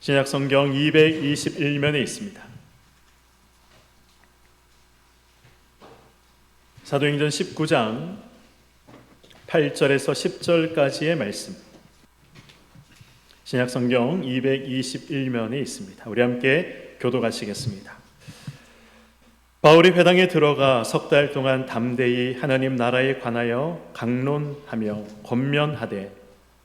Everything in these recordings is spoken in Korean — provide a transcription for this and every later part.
신약성경 221면에 있습니다. 사도행전 19장 8절에서 10절까지의 말씀, 신약성경 221면에 있습니다. 우리 함께 교독하시겠습니다. 바울이 회당에 들어가 석 달 동안 담대히 하나님 나라에 관하여 강론하며 권면하되,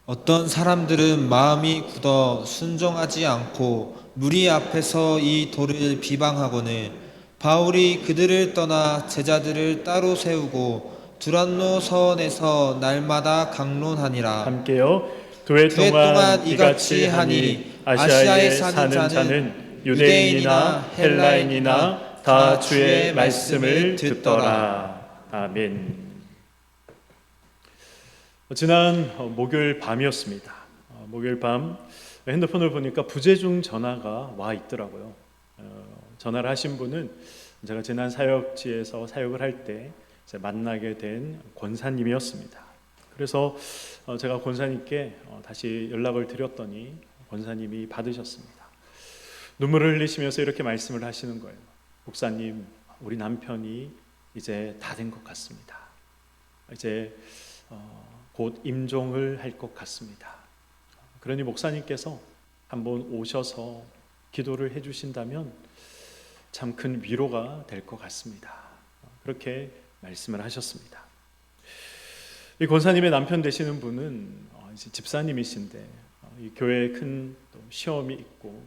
어떤 사람들은 마음이 굳어 순종하지 않고 무리 앞에서 이 돌을 비방하거늘 바울이 그들을 떠나 제자들을 따로 세우고 두란노 서원에서 날마다 강론하니라. 함께요. 두 해 동안 이같이 하니 아시아에 사는 자는 유대인이나 헬라인이나 다 주의 말씀을 듣더라. 아멘. 지난 목요일 밤이었습니다. 목요일 밤 핸드폰을 보니까 부재중 전화가 와 있더라고요. 전화를 하신 분은 제가 지난 사역지에서 사역을 할 때 만나게 된 권사님이었습니다. 그래서 제가 권사님께 다시 연락을 드렸더니 권사님이 받으셨습니다. 눈물을 흘리시면서 이렇게 말씀을 하시는 거예요. 목사님, 우리 남편이 이제 다 된 것 같습니다. 이제 곧 임종을 할 것 같습니다. 그러니 목사님께서 한번 오셔서 기도를 해주신다면 참 큰 위로가 될 것 같습니다. 그렇게 말씀을 하셨습니다. 이 권사님의 남편 되시는 분은 이제 집사님이신데 이 교회에 큰 시험이 있고,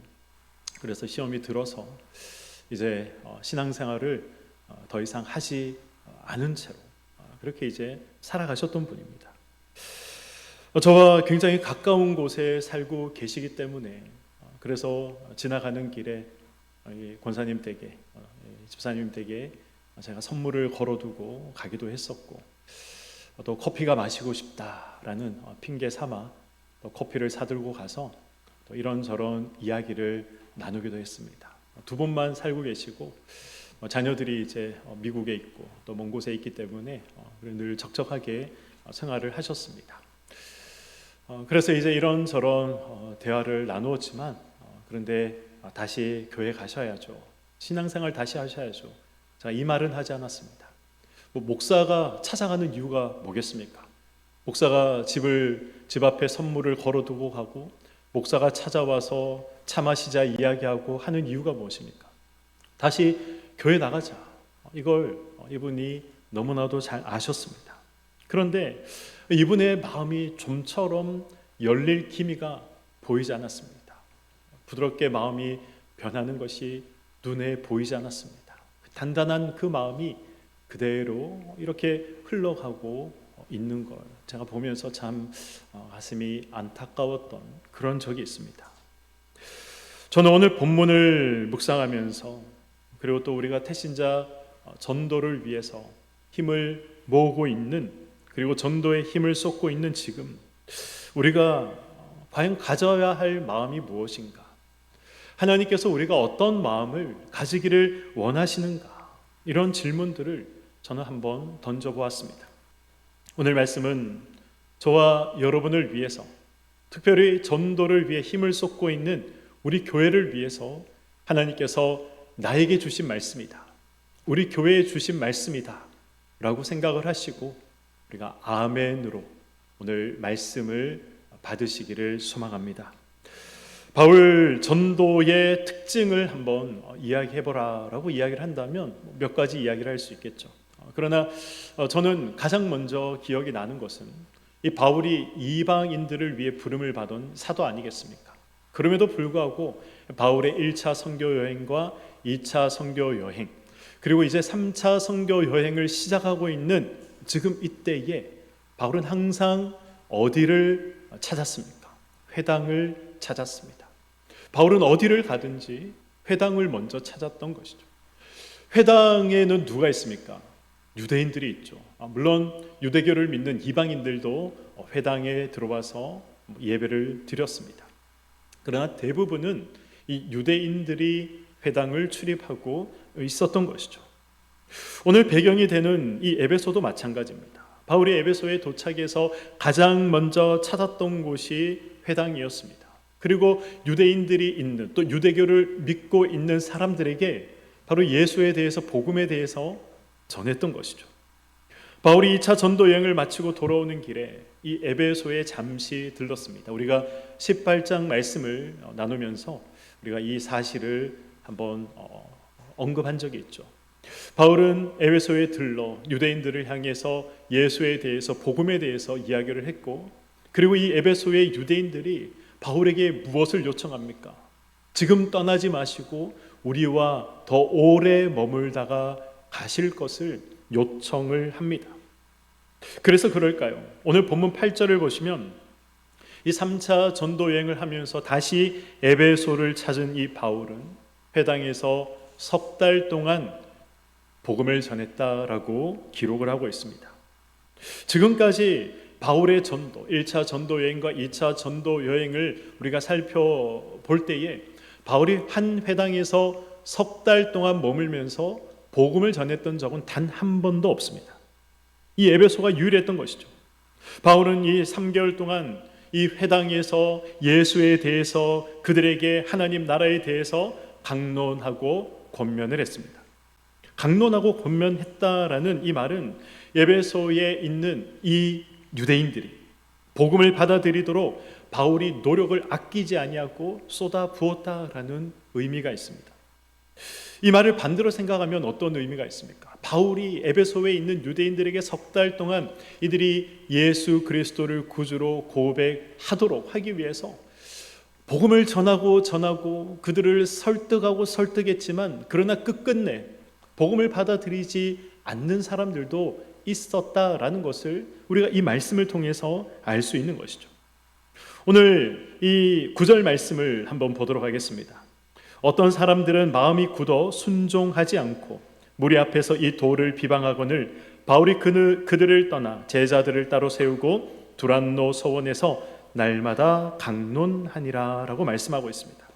그래서 시험이 들어서 이제 신앙생활을 더 이상 하지 않은 채로 그렇게 이제 살아가셨던 분입니다. 저와 굉장히 가까운 곳에 살고 계시기 때문에 그래서 지나가는 길에 권사님 댁에, 집사님 댁에 제가 선물을 걸어두고 가기도 했었고, 또 커피가 마시고 싶다라는 핑계 삼아 또 커피를 사들고 가서 또 이런저런 이야기를 나누기도 했습니다. 두 분만 살고 계시고 자녀들이 이제 미국에 있고 또 먼 곳에 있기 때문에 늘 적적하게 생활을 하셨습니다. 그래서 이제 이런저런 대화를 나누었지만 그런데 다시 교회 가셔야죠. 신앙생활 다시 하셔야죠. 자, 이 말은 하지 않았습니다. 목사가 찾아가는 이유가 뭐겠습니까? 목사가 집 앞에 선물을 걸어두고 가고 목사가 찾아와서 차 마시자 이야기하고 하는 이유가 무엇입니까? 다시 교회 나가자. 이걸 이분이 너무나도 잘 아셨습니다. 그런데 이분의 마음이 좀처럼 열릴 기미가 보이지 않았습니다. 부드럽게 마음이 변하는 것이 눈에 보이지 않았습니다. 단단한 그 마음이 그대로 이렇게 흘러가고 있는 걸 제가 보면서 참 가슴이 안타까웠던 그런 적이 있습니다. 저는 오늘 본문을 묵상하면서, 그리고 또 우리가 태신자 전도를 위해서 힘을 모으고 있는, 그리고 전도에 힘을 쏟고 있는 지금 우리가 과연 가져야 할 마음이 무엇인가? 하나님께서 우리가 어떤 마음을 가지기를 원하시는가? 이런 질문들을 저는 한번 던져보았습니다. 오늘 말씀은 저와 여러분을 위해서, 특별히 전도를 위해 힘을 쏟고 있는 우리 교회를 위해서 하나님께서 나에게 주신 말씀이다, 우리 교회에 주신 말씀이다 라고 생각을 하시고 우리가 아멘으로 오늘 말씀을 받으시기를 소망합니다. 바울 전도의 특징을 한번 이야기해보라 라고 이야기를 한다면 몇 가지 이야기를 할 수 있겠죠. 그러나 저는 가장 먼저 기억이 나는 것은 이 바울이 이방인들을 위해 부름을 받은 사도 아니겠습니까? 그럼에도 불구하고 바울의 1차 선교 여행과 2차 선교 여행, 그리고 이제 3차 선교 여행을 시작하고 있는 지금 이때에 바울은 항상 어디를 찾았습니까? 회당을 찾았습니다. 바울은 어디를 가든지 회당을 먼저 찾았던 것이죠. 회당에는 누가 있습니까? 유대인들이 있죠. 물론 유대교를 믿는 이방인들도 회당에 들어와서 예배를 드렸습니다. 그러나 대부분은 이 유대인들이 회당을 출입하고 있었던 것이죠. 오늘 배경이 되는 이 에베소도 마찬가지입니다. 바울이 에베소에 도착해서 가장 먼저 찾았던 곳이 회당이었습니다. 그리고 유대인들이 있는 또 유대교를 믿고 있는 사람들에게 바로 예수에 대해서 복음에 대해서 전했던 것이죠. 바울이 2차 전도 여행을 마치고 돌아오는 길에 이 에베소에 잠시 들렀습니다. 우리가 18장 말씀을 나누면서 우리가 이 사실을 한번 언급한 적이 있죠. 바울은 에베소에 들러 유대인들을 향해서 예수에 대해서 복음에 대해서 이야기를 했고, 그리고 이 에베소의 유대인들이 바울에게 무엇을 요청합니까? 지금 떠나지 마시고 우리와 더 오래 머물다가 가실 것을 요청을 합니다. 그래서 그럴까요? 오늘 본문 8절을 보시면 이 3차 전도 여행을 하면서 다시 에베소를 찾은 이 바울은 회당에서 석 달 동안 복음을 전했다라고 기록을 하고 있습니다. 지금까지 바울의 전도, 1차 전도 여행과 2차 전도 여행을 우리가 살펴볼 때에 바울이 한 회당에서 석 달 동안 머물면서 복음을 전했던 적은 단 한 번도 없습니다. 이 에베소가 유일했던 것이죠. 바울은 이 3개월 동안 이 회당에서 예수에 대해서 그들에게 하나님 나라에 대해서 강론하고 권면을 했습니다. 강론하고 권면했다라는 이 말은 에베소에 있는 이 유대인들이 복음을 받아들이도록 바울이 노력을 아끼지 아니하고 쏟아 부었다라는 의미가 있습니다. 이 말을 반대로 생각하면 어떤 의미가 있습니까? 바울이 에베소에 있는 유대인들에게 석 달 동안 이들이 예수 그리스도를 구주로 고백하도록 하기 위해서 복음을 전하고 그들을 설득했지만 그러나 끝끝내 복음을 받아들이지 않는 사람들도 있었다라는 것을 우리가 이 말씀을 통해서 알 수 있는 것이죠. 오늘 이 9절 말씀을 한번 보도록 하겠습니다. 어떤 사람들은 마음이 굳어 순종하지 않고 무리 앞에서 이 도를 비방하거늘 바울이 그들을 떠나 제자들을 따로 세우고 두란노 서원에서 날마다 강론하니라 라고 말씀하고 있습니다.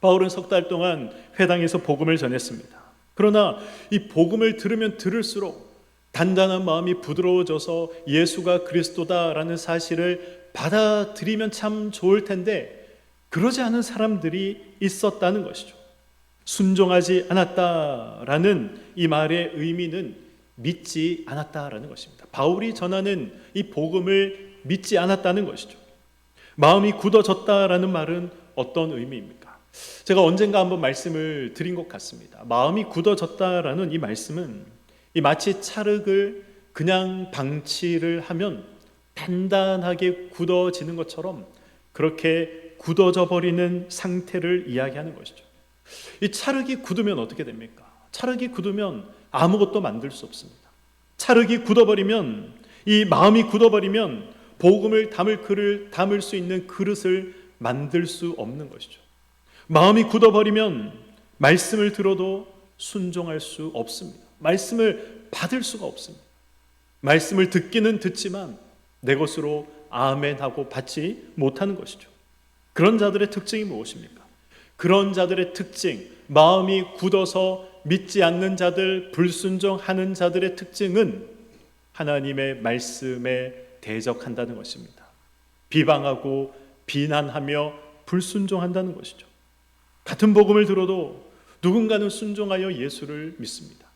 바울은 석 달 동안 회당에서 복음을 전했습니다. 그러나 이 복음을 들으면 들을수록 단단한 마음이 부드러워져서 예수가 그리스도다라는 사실을 받아들이면 참 좋을 텐데 그러지 않은 사람들이 있었다는 것이죠. 순종하지 않았다라는 이 말의 의미는 믿지 않았다라는 것입니다. 바울이 전하는 이 복음을 믿지 않았다는 것이죠. 마음이 굳어졌다라는 말은 어떤 의미입니까? 제가 언젠가 한번 말씀을 드린 것 같습니다. 마음이 굳어졌다라는 이 말씀은 이 마치 찰흙을 그냥 방치를 하면 단단하게 굳어지는 것처럼 그렇게 굳어져 버리는 상태를 이야기하는 것이죠. 이 찰흙이 굳으면 어떻게 됩니까? 찰흙이 굳으면 아무것도 만들 수 없습니다. 찰흙이 굳어버리면, 이 마음이 굳어버리면 복음을 담을 수 있는 그릇을 만들 수 없는 것이죠. 마음이 굳어버리면 말씀을 들어도 순종할 수 없습니다. 말씀을 받을 수가 없습니다. 말씀을 듣기는 듣지만 내 것으로 아멘하고 받지 못하는 것이죠. 그런 자들의 특징이 무엇입니까? 그런 자들의 특징, 마음이 굳어서 믿지 않는 자들, 불순종하는 자들의 특징은 하나님의 말씀에 대적한다는 것입니다. 비방하고 비난하며 불순종한다는 것이죠. 같은 복음을 들어도 누군가는 순종하여 예수를 믿습니다.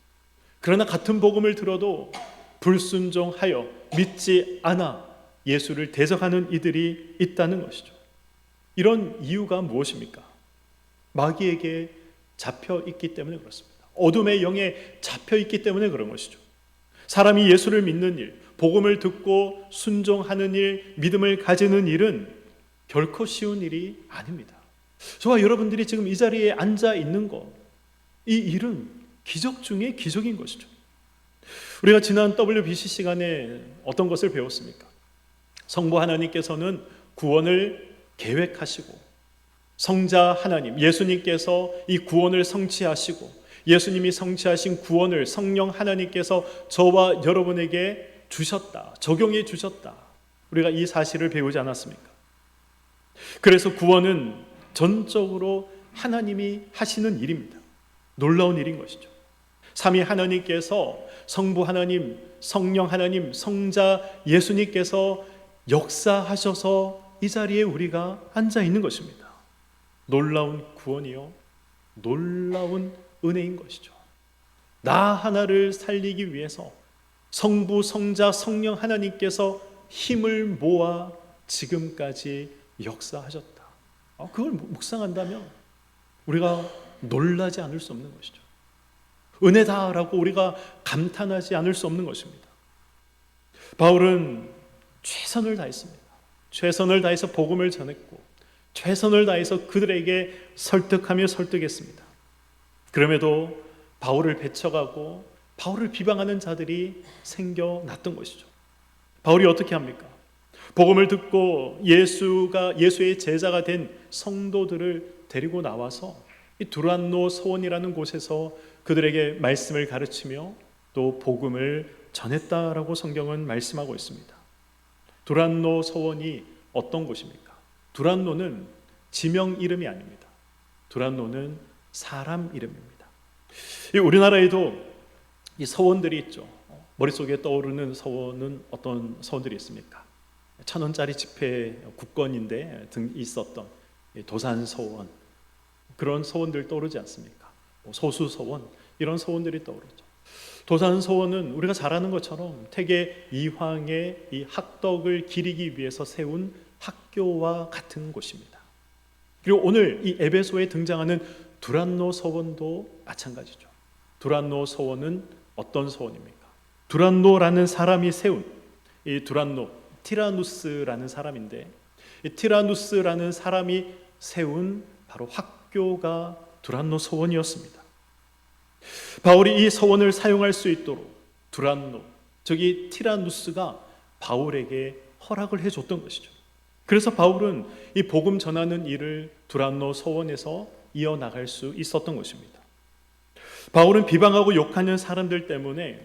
그러나 같은 복음을 들어도 불순종하여 믿지 않아 예수를 대적하는 이들이 있다는 것이죠. 이런 이유가 무엇입니까? 마귀에게 잡혀 있기 때문에 그렇습니다. 어둠의 영에 잡혀 있기 때문에 그런 것이죠. 사람이 예수를 믿는 일, 복음을 듣고 순종하는 일, 믿음을 가지는 일은 결코 쉬운 일이 아닙니다. 저와 여러분들이 지금 이 자리에 앉아 있는 것, 이 일은 기적 중에 기적인 것이죠. 우리가 지난 WBC 시간에 어떤 것을 배웠습니까? 성부 하나님께서는 구원을 계획하시고 성자 하나님, 예수님께서 이 구원을 성취하시고 예수님이 성취하신 구원을 성령 하나님께서 저와 여러분에게 주셨다, 적용해 주셨다. 우리가 이 사실을 배우지 않았습니까? 그래서 구원은 전적으로 하나님이 하시는 일입니다. 놀라운 일인 것이죠. 삼위 하나님께서 성부 하나님, 성령 하나님, 성자 예수님께서 역사하셔서 이 자리에 우리가 앉아 있는 것입니다. 놀라운 구원이요, 놀라운 은혜인 것이죠. 나 하나를 살리기 위해서 성부, 성자, 성령 하나님께서 힘을 모아 지금까지 역사하셨다. 그걸 묵상한다면 우리가 놀라지 않을 수 없는 것이죠. 은혜다라고 우리가 감탄하지 않을 수 없는 것입니다. 바울은 최선을 다했습니다. 최선을 다해서 복음을 전했고 최선을 다해서 그들에게 설득하며 설득했습니다. 그럼에도 바울을 배척하고 바울을 비방하는 자들이 생겨났던 것이죠. 바울이 어떻게 합니까? 복음을 듣고 예수의 제자가 된 성도들을 데리고 나와서 이 두란노 소원이라는 곳에서 그들에게 말씀을 가르치며 또 복음을 전했다라고 성경은 말씀하고 있습니다. 두란노 소원이 어떤 곳입니까? 두란노는 지명 이름이 아닙니다. 두란노는 사람 이름입니다. 우리나라에도 이 서원들이 있죠. 머릿속에 떠오르는 서원은 어떤 서원들이 있습니까? 1,000원짜리 지폐 국권인데 있었던 도산 서원, 그런 서원들 떠오르지 않습니까? 소수 서원, 이런 서원들이 떠오르죠. 도산 서원은 우리가 잘 아는 것처럼 태계 이황의 이 학덕을 기리기 위해서 세운 학교와 같은 곳입니다. 그리고 오늘 이 에베소에 등장하는 두란노 서원도 마찬가지죠. 두란노 서원은 어떤 서원입니까? 두란노라는 사람이 세운, 이 두란노, 티라누스라는 사람인데, 이 티라누스라는 사람이 세운 바로 학교가 두란노 서원이었습니다. 바울이 이 서원을 사용할 수 있도록 두란노, 저기 티라누스가 바울에게 허락을 해줬던 것이죠. 그래서 바울은 이 복음 전하는 일을 두란노 서원에서 이어나갈 수 있었던 것입니다. 바울은 비방하고 욕하는 사람들 때문에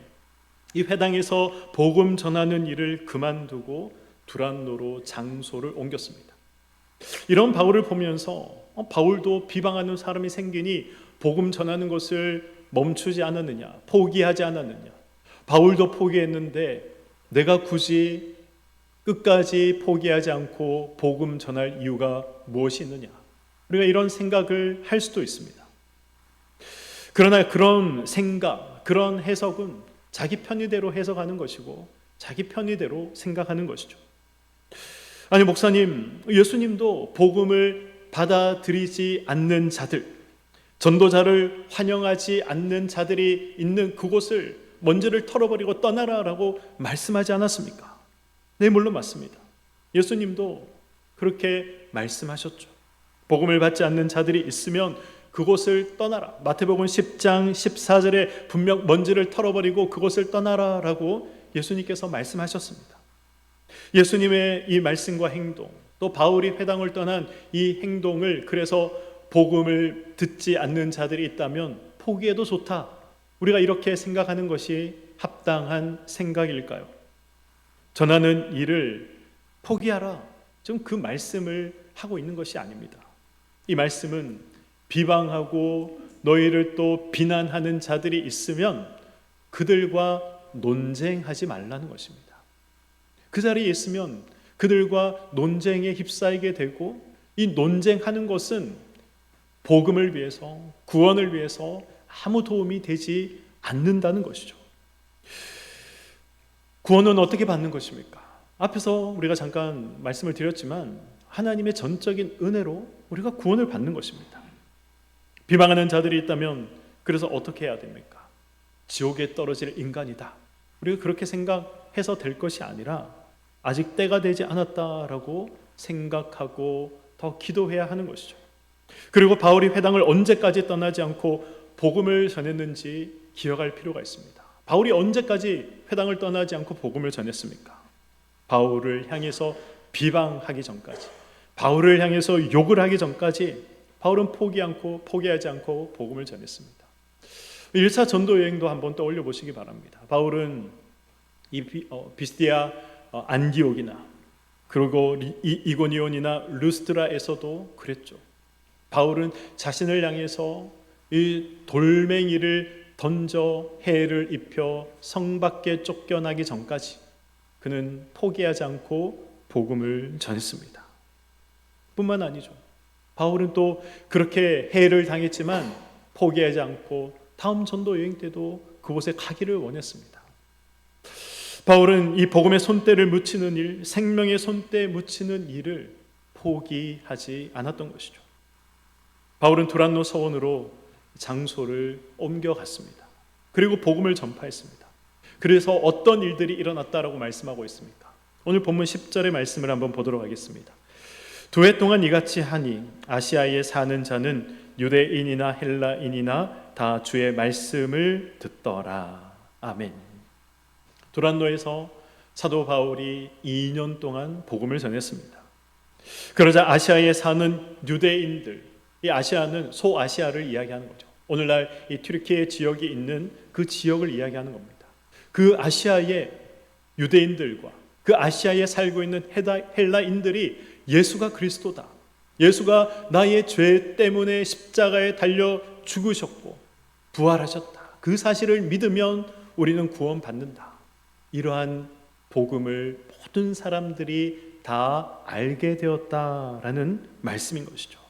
이 회당에서 복음 전하는 일을 그만두고 두란노로 장소를 옮겼습니다. 이런 바울을 보면서 바울도 비방하는 사람이 생기니 복음 전하는 것을 멈추지 않았느냐, 포기하지 않았느냐. 바울도 포기했는데 내가 굳이 끝까지 포기하지 않고 복음 전할 이유가 무엇이 있느냐. 우리가 이런 생각을 할 수도 있습니다. 그러나 그런 생각, 그런 해석은 자기 편의대로 해석하는 것이고 자기 편의대로 생각하는 것이죠. 아니 목사님, 예수님도 복음을 받아들이지 않는 자들, 전도자를 환영하지 않는 자들이 있는 그곳을 먼지를 털어버리고 떠나라라고 말씀하지 않았습니까? 네, 물론 맞습니다. 예수님도 그렇게 말씀하셨죠. 복음을 받지 않는 자들이 있으면 그곳을 떠나라. 마태복음 10장 14절에 분명 먼지를 털어버리고 그곳을 떠나라라고 예수님께서 말씀하셨습니다. 예수님의 이 말씀과 행동, 또 바울이 회당을 떠난 이 행동을, 그래서 복음을 듣지 않는 자들이 있다면 포기해도 좋다, 우리가 이렇게 생각하는 것이 합당한 생각일까요? 전하는 일을 포기하라, 좀 그 말씀을 하고 있는 것이 아닙니다. 이 말씀은 비방하고 너희를 또 비난하는 자들이 있으면 그들과 논쟁하지 말라는 것입니다. 그 자리에 있으면 그들과 논쟁에 휩싸이게 되고, 이 논쟁하는 것은 복음을 위해서, 구원을 위해서 아무 도움이 되지 않는다는 것이죠. 구원은 어떻게 받는 것입니까? 앞에서 우리가 잠깐 말씀을 드렸지만 하나님의 전적인 은혜로 우리가 구원을 받는 것입니다. 비방하는 자들이 있다면 그래서 어떻게 해야 됩니까? 지옥에 떨어질 인간이다, 우리가 그렇게 생각해서 될 것이 아니라 아직 때가 되지 않았다라고 생각하고 더 기도해야 하는 것이죠. 그리고 바울이 회당을 언제까지 떠나지 않고 복음을 전했는지 기억할 필요가 있습니다. 바울이 언제까지 회당을 떠나지 않고 복음을 전했습니까? 바울을 향해서 비방하기 전까지, 바울을 향해서 욕을 하기 전까지 바울은 포기하지 않고 복음을 전했습니다. 1차 전도 여행도 한번 떠올려 보시기 바랍니다. 바울은 비스디아 안디옥이나 그리고 이고니온이나 르스트라에서도 그랬죠. 바울은 자신을 향해서 이 돌멩이를 던져 해를 입혀 성 밖에 쫓겨나기 전까지 그는 포기하지 않고 복음을 전했습니다. 뿐만 아니죠. 바울은 또 그렇게 해를 당했지만 포기하지 않고 다음 전도 여행 때도 그곳에 가기를 원했습니다. 바울은 이 복음의 손때를 묻히는 일, 생명의 손때 묻히는 일을 포기하지 않았던 것이죠. 바울은 두란노 서원으로 장소를 옮겨갔습니다. 그리고 복음을 전파했습니다. 그래서 어떤 일들이 일어났다라고 말씀하고 있습니까? 오늘 본문 10절의 말씀을 한번 보도록 하겠습니다. 2해 동안 이같이 하니 아시아에 사는 자는 유대인이나 헬라인이나 다 주의 말씀을 듣더라. 아멘. 두란노에서 사도 바울이 2년 동안 복음을 전했습니다. 그러자 아시아에 사는 유대인들, 이 아시아는 소아시아를 이야기하는 거죠. 오늘날 이 튀르키예 지역이 있는 그 지역을 이야기하는 겁니다. 그 아시아의 유대인들과 그 아시아에 살고 있는 헬라인들이 예수가 그리스도다, 예수가 나의 죄 때문에 십자가에 달려 죽으셨고 부활하셨다, 그 사실을 믿으면 우리는 구원받는다, 이러한 복음을 모든 사람들이 다 알게 되었다라는 말씀인 것이죠.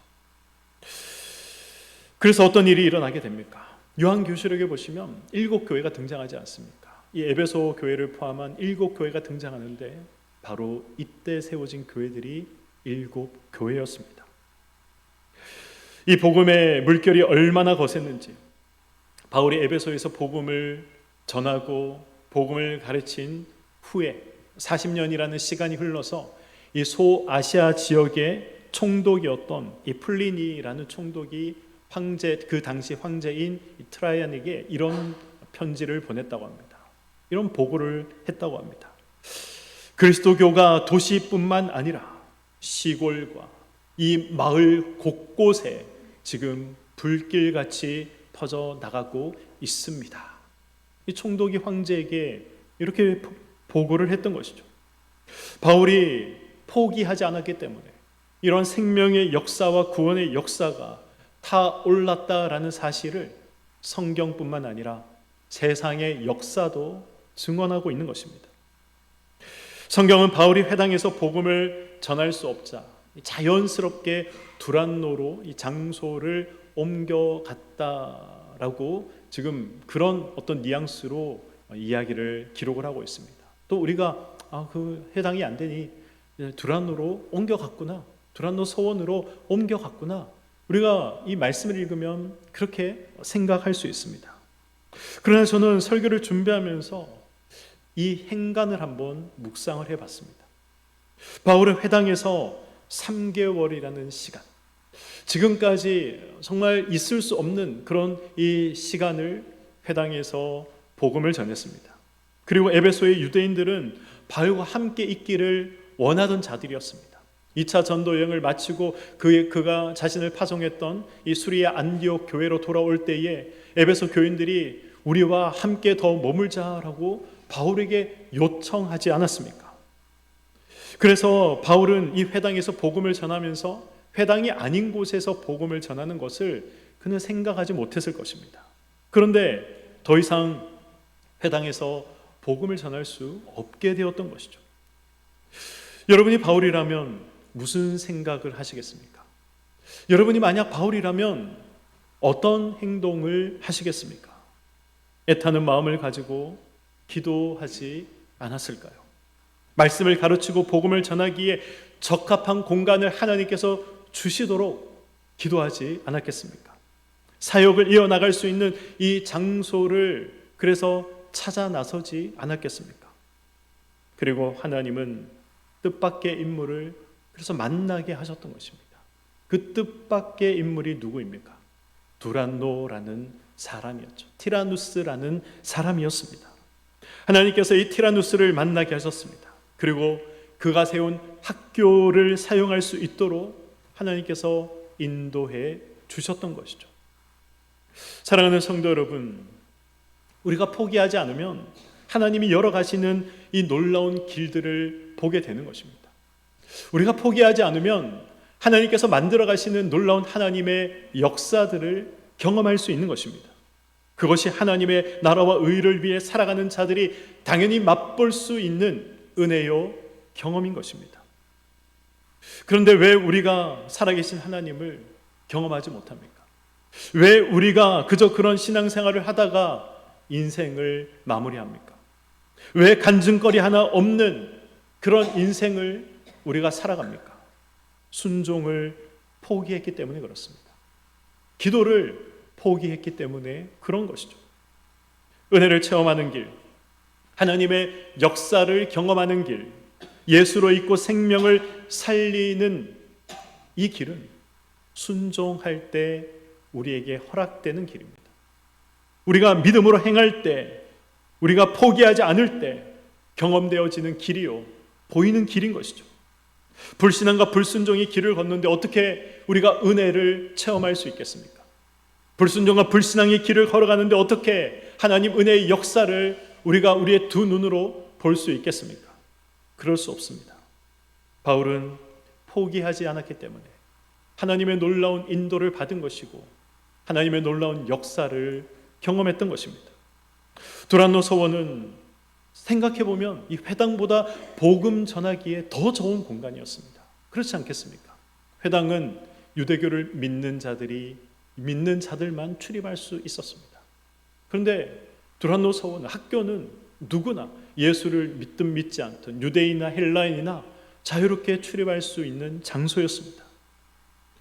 그래서 어떤 일이 일어나게 됩니까? 요한계시록에 보시면 7교회가 등장하지 않습니까? 이 에베소 교회를 포함한 7교회가 등장하는데 바로 이때 세워진 교회들이 7교회였습니다. 이 복음의 물결이 얼마나 거셌는지, 바울이 에베소에서 복음을 전하고 복음을 가르친 후에 40년이라는 시간이 흘러서 이 소아시아 지역의 총독이었던 이 플리니라는 총독이 그 당시 황제인 트라이안에게 이런 편지를 보냈다고 합니다. 이런 보고를 했다고 합니다. 그리스도교가 도시뿐만 아니라 시골과 이 마을 곳곳에 지금 불길같이 퍼져 나가고 있습니다. 이 총독이 황제에게 이렇게 보고를 했던 것이죠. 바울이 포기하지 않았기 때문에 이런 생명의 역사와 구원의 역사가 타올랐다라는 사실을 성경뿐만 아니라 세상의 역사도 증언하고 있는 것입니다. 성경은 바울이 회당에서 복음을 전할 수 없자 자연스럽게 두란노로 이 장소를 옮겨갔다라고 지금 그런 어떤 뉘앙스로 이야기를 기록을 하고 있습니다. 또 우리가 그 해당이 안 되니 두란노로 옮겨갔구나, 두란노 서원으로 옮겨갔구나, 우리가 이 말씀을 읽으면 그렇게 생각할 수 있습니다. 그러나 저는 설교를 준비하면서 이 행간을 한번 묵상을 해봤습니다. 바울은 회당에서 3개월이라는 시간, 지금까지 정말 있을 수 없는 그런 이 시간을 회당에서 복음을 전했습니다. 그리고 에베소의 유대인들은 바울과 함께 있기를 원하던 자들이었습니다. 2차 전도 여행을 마치고 그가 자신을 파송했던 이 수리아 안디옥 교회로 돌아올 때에 에베소 교인들이 우리와 함께 더 머물자라고 바울에게 요청하지 않았습니까? 그래서 바울은 이 회당에서 복음을 전하면서 회당이 아닌 곳에서 복음을 전하는 것을 그는 생각하지 못했을 것입니다. 그런데 더 이상 회당에서 복음을 전할 수 없게 되었던 것이죠. 여러분이 바울이라면 무슨 생각을 하시겠습니까? 여러분이 만약 바울이라면 어떤 행동을 하시겠습니까? 애타는 마음을 가지고 기도하지 않았을까요? 말씀을 가르치고 복음을 전하기에 적합한 공간을 하나님께서 주시도록 기도하지 않았겠습니까? 사역을 이어나갈 수 있는 이 장소를 그래서 찾아 나서지 않았겠습니까? 그리고 하나님은 뜻밖의 인물을 그래서 만나게 하셨던 것입니다. 그 뜻밖의 인물이 누구입니까? 두란노라는 사람이었죠. 티라누스라는 사람이었습니다. 하나님께서 이 티라누스를 만나게 하셨습니다. 그리고 그가 세운 학교를 사용할 수 있도록 하나님께서 인도해 주셨던 것이죠. 사랑하는 성도 여러분, 우리가 포기하지 않으면 하나님이 열어가시는 이 놀라운 길들을 보게 되는 것입니다. 우리가 포기하지 않으면 하나님께서 만들어 가시는 놀라운 하나님의 역사들을 경험할 수 있는 것입니다. 그것이 하나님의 나라와 의를 위해 살아가는 자들이 당연히 맛볼 수 있는 은혜요 경험인 것입니다. 그런데 왜 우리가 살아계신 하나님을 경험하지 못합니까? 왜 우리가 그저 그런 신앙생활을 하다가 인생을 마무리합니까? 왜 간증거리 하나 없는 그런 인생을 우리가 살아갑니까? 순종을 포기했기 때문에 그렇습니다. 기도를 포기했기 때문에 그런 것이죠. 은혜를 체험하는 길, 하나님의 역사를 경험하는 길, 예수로 있고 생명을 살리는 이 길은 순종할 때 우리에게 허락되는 길입니다. 우리가 믿음으로 행할 때, 우리가 포기하지 않을 때 경험되어지는 길이요, 보이는 길인 것이죠. 불신앙과 불순종이 길을 걷는데 어떻게 우리가 은혜를 체험할 수 있겠습니까? 불순종과 불신앙이 길을 걸어가는데 어떻게 하나님 은혜의 역사를 우리가 우리의 두 눈으로 볼 수 있겠습니까? 그럴 수 없습니다. 바울은 포기하지 않았기 때문에 하나님의 놀라운 인도를 받은 것이고 하나님의 놀라운 역사를 경험했던 것입니다. 두란노 서원은 생각해보면 이 회당보다 복음 전하기에 더 좋은 공간이었습니다. 그렇지 않겠습니까? 회당은 유대교를 믿는 자들만 출입할 수 있었습니다. 그런데 두란노 서원 학교는 누구나 예수를 믿든 믿지 않든 유대인이나 헬라인이나 자유롭게 출입할 수 있는 장소였습니다.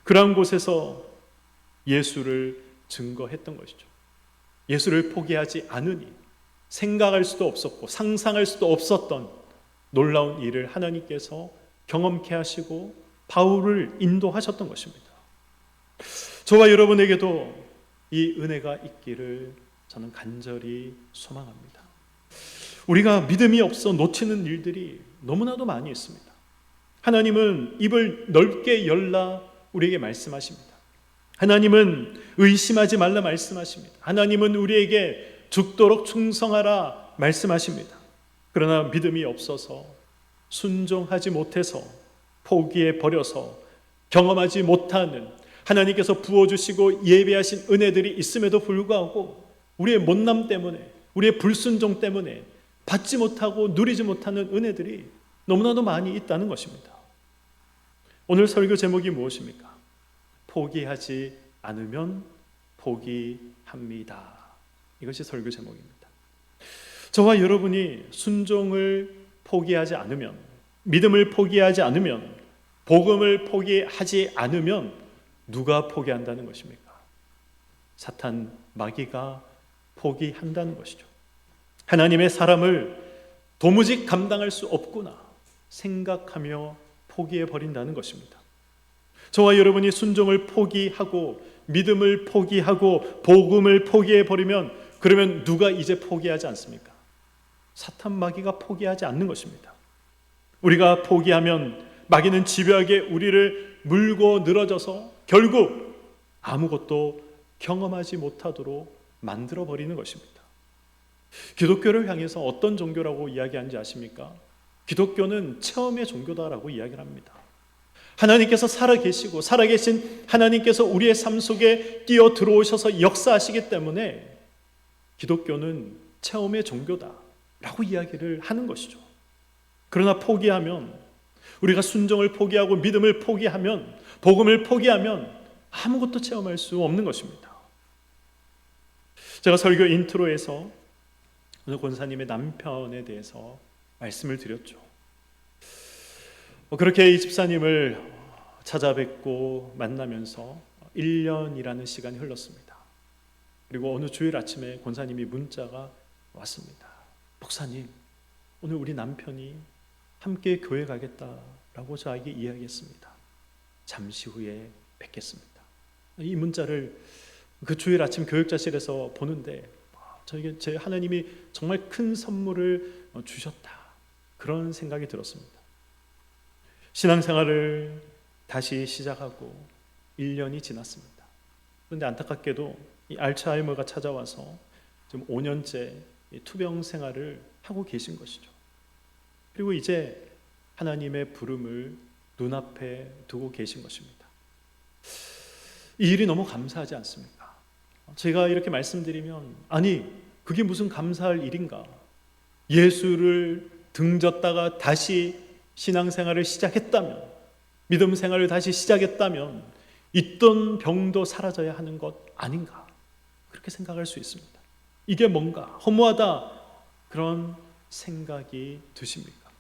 그러한 곳에서 예수를 증거했던 것이죠. 예수를 포기하지 않으니 생각할 수도 없었고 상상할 수도 없었던 놀라운 일을 하나님께서 경험케 하시고 바울을 인도하셨던 것입니다. 저와 여러분에게도 이 은혜가 있기를 저는 간절히 소망합니다. 우리가 믿음이 없어 놓치는 일들이 너무나도 많이 있습니다. 하나님은 입을 넓게 열라 우리에게 말씀하십니다. 하나님은 의심하지 말라 말씀하십니다. 하나님은 우리에게 죽도록 충성하라 말씀하십니다. 그러나 믿음이 없어서 순종하지 못해서 포기해 버려서 경험하지 못하는 하나님께서 부어주시고 예배하신 은혜들이 있음에도 불구하고 우리의 못남 때문에 우리의 불순종 때문에 받지 못하고 누리지 못하는 은혜들이 너무나도 많이 있다는 것입니다. 오늘 설교 제목이 무엇입니까? 포기하지 않으면 포기합니다. 이것이 설교 제목입니다. 저와 여러분이 순종을 포기하지 않으면, 믿음을 포기하지 않으면, 복음을 포기하지 않으면 누가 포기한다는 것입니까? 사탄, 마귀가 포기한다는 것이죠. 하나님의 사람을 도무지 감당할 수 없구나 생각하며 포기해버린다는 것입니다. 저와 여러분이 순종을 포기하고 믿음을 포기하고 복음을 포기해버리면 그러면 누가 이제 포기하지 않습니까? 사탄 마귀가 포기하지 않는 것입니다. 우리가 포기하면 마귀는 집요하게 우리를 물고 늘어져서 결국 아무것도 경험하지 못하도록 만들어버리는 것입니다. 기독교를 향해서 어떤 종교라고 이야기하는지 아십니까? 기독교는 체험의 종교다라고 이야기를 합니다. 하나님께서 살아계시고 살아계신 하나님께서 우리의 삶 속에 뛰어 들어오셔서 역사하시기 때문에 기독교는 체험의 종교다라고 이야기를 하는 것이죠. 그러나 포기하면, 우리가 순종을 포기하고 믿음을 포기하면, 복음을 포기하면 아무것도 체험할 수 없는 것입니다. 제가 설교 인트로에서 오늘 권사님의 남편에 대해서 말씀을 드렸죠. 그렇게 이 집사님을 찾아뵙고 만나면서 1년이라는 시간이 흘렀습니다. 그리고 어느 주일 아침에 권사님이 문자가 왔습니다. 목사님, 오늘 우리 남편이 함께 교회 가겠다라고 저에게 이야기했습니다. 잠시 후에 뵙겠습니다. 이 문자를 그 주일 아침 교육자실에서 보는데 저에게 제 하나님이 정말 큰 선물을 주셨다, 그런 생각이 들었습니다. 신앙생활을 다시 시작하고 1년이 지났습니다. 그런데 안타깝게도 이 알츠하이머가 찾아와서 지금 5년째 투병 생활을 하고 계신 것이죠. 그리고 이제 하나님의 부름을 눈앞에 두고 계신 것입니다. 이 일이 너무 감사하지 않습니까? 제가 이렇게 말씀드리면 아니 그게 무슨 감사할 일인가? 예수를 등졌다가 다시 신앙생활을 시작했다면, 믿음 생활을 다시 시작했다면 있던 병도 사라져야 하는 것 아닌가, 그렇게 생각할 수 있습니다. 이게 뭔가 허무하다, 그런 생각이 드십니까?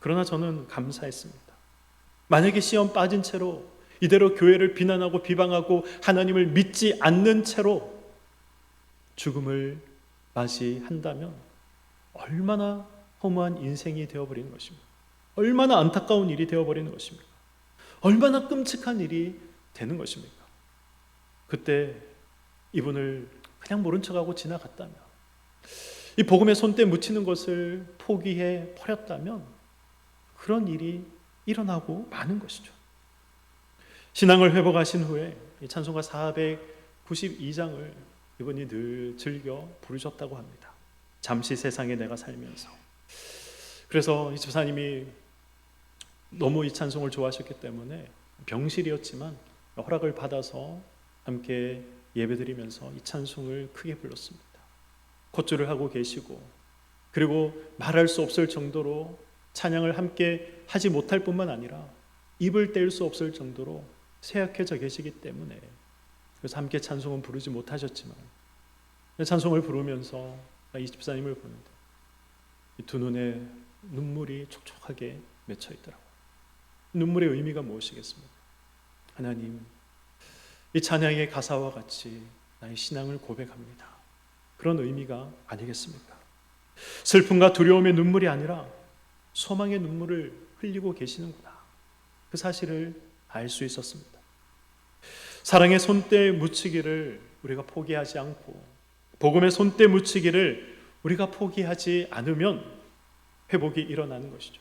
그러나 저는 감사했습니다. 만약에 시험 빠진 채로 이대로 교회를 비난하고 비방하고 하나님을 믿지 않는 채로 죽음을 맞이한다면 얼마나 허무한 인생이 되어버리는 것입니까? 얼마나 안타까운 일이 되어버리는 것입니까? 얼마나 끔찍한 일이 되는 것입니까? 그때 이분을 그냥 모른 척하고 지나갔다면, 이 복음에 손때 묻히는 것을 포기해 버렸다면 그런 일이 일어나고 마는 것이죠. 신앙을 회복하신 후에 이 찬송가 492장을 이분이 늘 즐겨 부르셨다고 합니다. 잠시 세상에 내가 살면서. 그래서 이 집사님이 너무 이 찬송을 좋아하셨기 때문에 병실이었지만 허락을 받아서 함께 예배드리면서 이 찬송을 크게 불렀습니다. 콧줄을 하고 계시고, 그리고 말할 수 없을 정도로 찬양을 함께 하지 못할 뿐만 아니라 입을 뗄 수 없을 정도로 쇠약해져 계시기 때문에, 그래서 함께 찬송은 부르지 못하셨지만 찬송을 부르면서 이 집사님을 보는데 이 두 눈에 눈물이 촉촉하게 맺혀 있더라고요. 눈물의 의미가 무엇이겠습니까? 하나님, 이 찬양의 가사와 같이 나의 신앙을 고백합니다, 그런 의미가 아니겠습니까? 슬픔과 두려움의 눈물이 아니라 소망의 눈물을 흘리고 계시는구나, 그 사실을 알 수 있었습니다. 사랑의 손때 묻히기를 우리가 포기하지 않고, 복음의 손때 묻히기를 우리가 포기하지 않으면 회복이 일어나는 것이죠.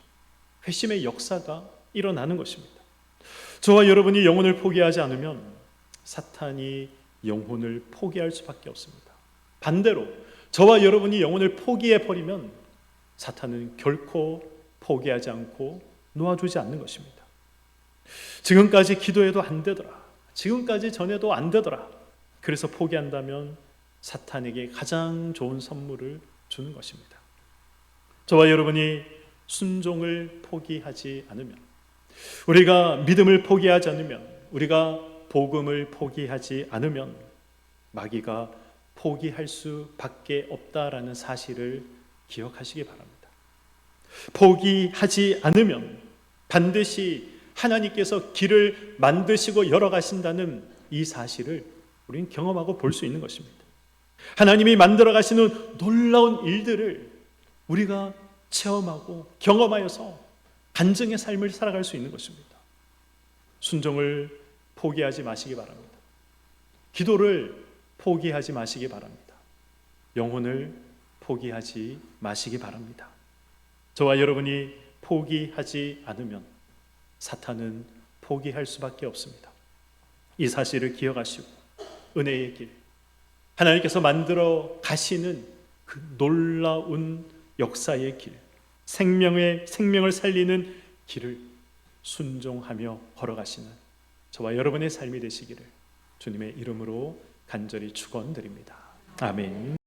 회심의 역사가 일어나는 것입니다. 저와 여러분이 영혼을 포기하지 않으면 사탄이 영혼을 포기할 수밖에 없습니다. 반대로 저와 여러분이 영혼을 포기해버리면 사탄은 결코 포기하지 않고 놓아주지 않는 것입니다. 지금까지 기도해도 안 되더라, 지금까지 전해도 안 되더라, 그래서 포기한다면 사탄에게 가장 좋은 선물을 주는 것입니다. 저와 여러분이 순종을 포기하지 않으면, 우리가 믿음을 포기하지 않으면, 우리가 복음을 포기하지 않으면 마귀가 포기할 수밖에 없다라는 사실을 기억하시기 바랍니다. 포기하지 않으면 반드시 하나님께서 길을 만드시고 열어가신다는 이 사실을 우리는 경험하고 볼 수 있는 것입니다. 하나님이 만들어 가시는 놀라운 일들을 우리가 체험하고 경험하여서 간증의 삶을 살아갈 수 있는 것입니다. 순종을 포기하지 마시기 바랍니다. 기도를 포기하지 마시기 바랍니다. 영혼을 포기하지 마시기 바랍니다. 저와 여러분이 포기하지 않으면 사탄은 포기할 수밖에 없습니다. 이 사실을 기억하시고 은혜의 길, 하나님께서 만들어 가시는 그 놀라운 역사의 길, 생명을 살리는 길을 순종하며 걸어가시는 저와 여러분의 삶이 되시기를 주님의 이름으로 간절히 축원드립니다. 아멘.